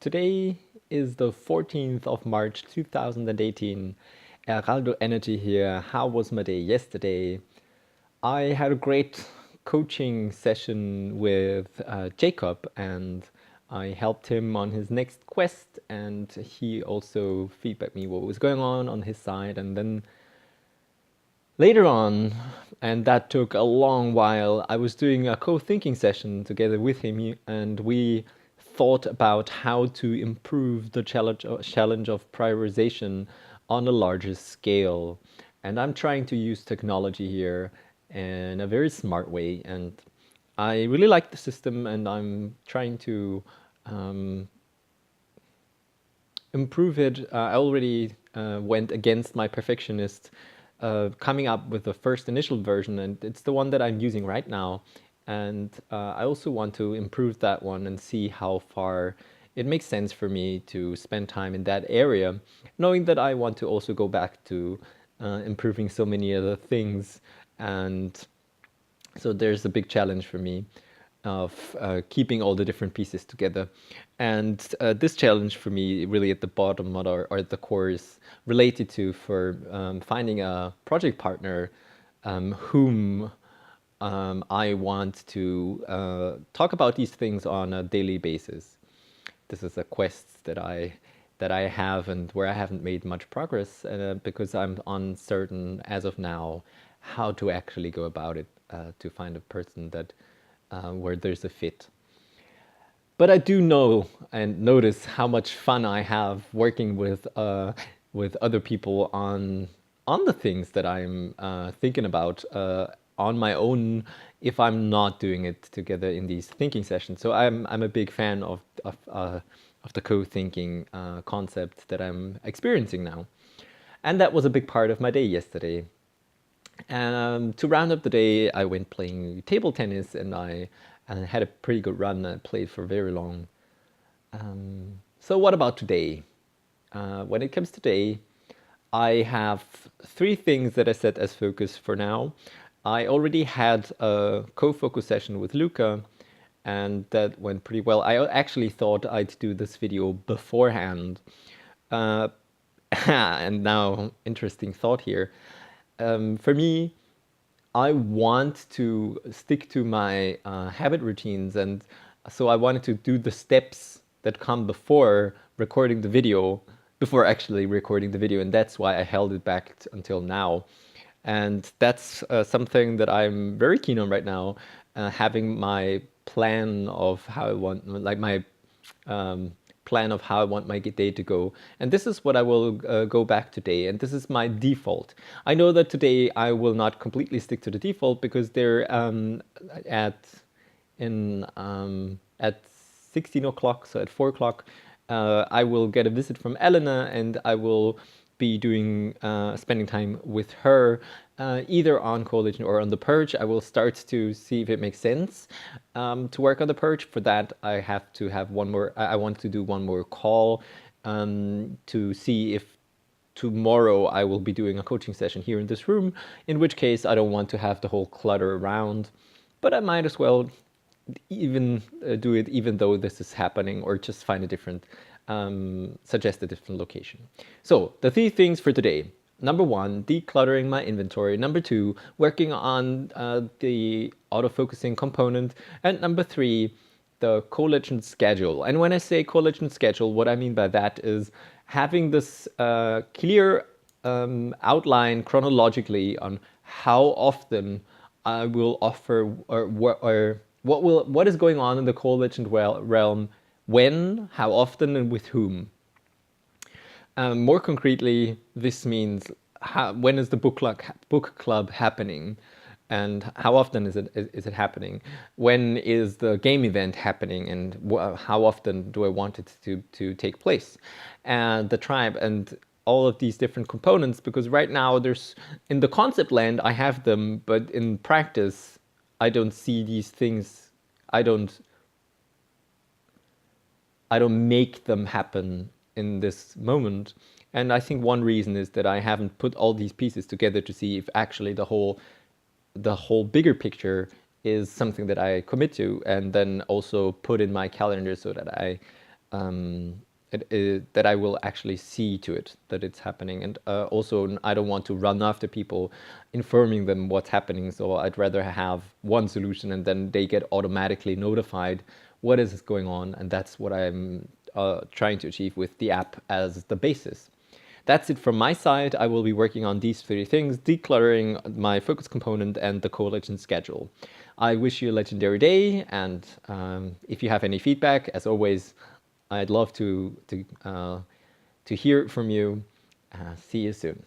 Today is the 14th of March 2018. Heraldo Energy here. How was my day yesterday? I had a great coaching session with Jacob, and I helped him on his next quest, and he also feedbacked me what was going on his side. And then later on, and that took a long while, I was doing a co-thinking session together with him, and we thought about how to improve the challenge of prioritization on a larger scale. And I'm trying to use technology here in a very smart way, and I really like the system, and I'm trying to improve it. I already went against my perfectionist, coming up with the first initial version, and it's the one that I'm using right now. And I also want to improve that one and see how far it makes sense for me to spend time in that area, knowing that I want to also go back to improving so many other things. And so there's a big challenge for me of keeping all the different pieces together. And this challenge for me, really at the bottom or at the core, is related to finding a project partner whom I want to talk about these things on a daily basis. This is a quest that I have, and where I haven't made much progress because I'm uncertain as of now how to actually go about it to find a person that where there's a fit. But I do know and notice how much fun I have working with other people on the things that I'm thinking about on my own, if I'm not doing it together in these thinking sessions. So I'm a big fan of the co-thinking concept that I'm experiencing now, and that was a big part of my day yesterday. To round up the day, I went playing table tennis, and I had a pretty good run. I played for very long. So what about today? When it comes to today, I have three things that I set as focus for now. I already had a co-focus session with Luca, and that went pretty well. I actually thought I'd do this video beforehand. And now, interesting thought here. For me, I want to stick to my habit routines, and so I wanted to do the steps that come before recording the video, before actually recording the video, and that's why I held it back until now. And that's something that I'm very keen on right now, having my plan of how I want, like my plan of how I want my day to go. And this is what I will go back today. And this is my default. I know that today I will not completely stick to the default because they're at 16 o'clock, so at 4 o'clock, I will get a visit from Elena, and I will be doing spending time with her, either on Coalition or on the Purge. I will start to see if it makes sense to work on the Purge. For that, I have to have one more. I want to do one more call to see if tomorrow I will be doing a coaching session here in this room. In which case, I don't want to have the whole clutter around, but I might as well even do it even though this is happening, or just find a different suggest a different location. So the three things for today: number one, decluttering my inventory; number two, working on the autofocusing component; and number three, the co-legend schedule. And when I say co-legend schedule, what I mean by that is having this clear outline chronologically on how often I will offer, or what is going on in the co-legend realm, when, how often, and with whom. More concretely, this means when is the book club happening, and how often is it happening? When is the game event happening, and how often do I want it to take place? And the tribe, and all of these different components, because right now there's, in the concept land, I have them, but in practice, I don't see these things. I don't make them happen in this moment. And I think one reason is that I haven't put all these pieces together to see if actually the whole bigger picture is something that I commit to, and then also put in my calendar so that I that I will actually see to it that it's happening. And also, I don't want to run after people, informing them what's happening. So I'd rather have one solution and then they get automatically notified what is going on. And that's what I'm trying to achieve with the app as the basis. That's it from my side. I will be working on these three things: decluttering, my focus component, and the co-legend schedule. I wish you a legendary day, and if you have any feedback, as always, I'd love to hear from you. See you soon.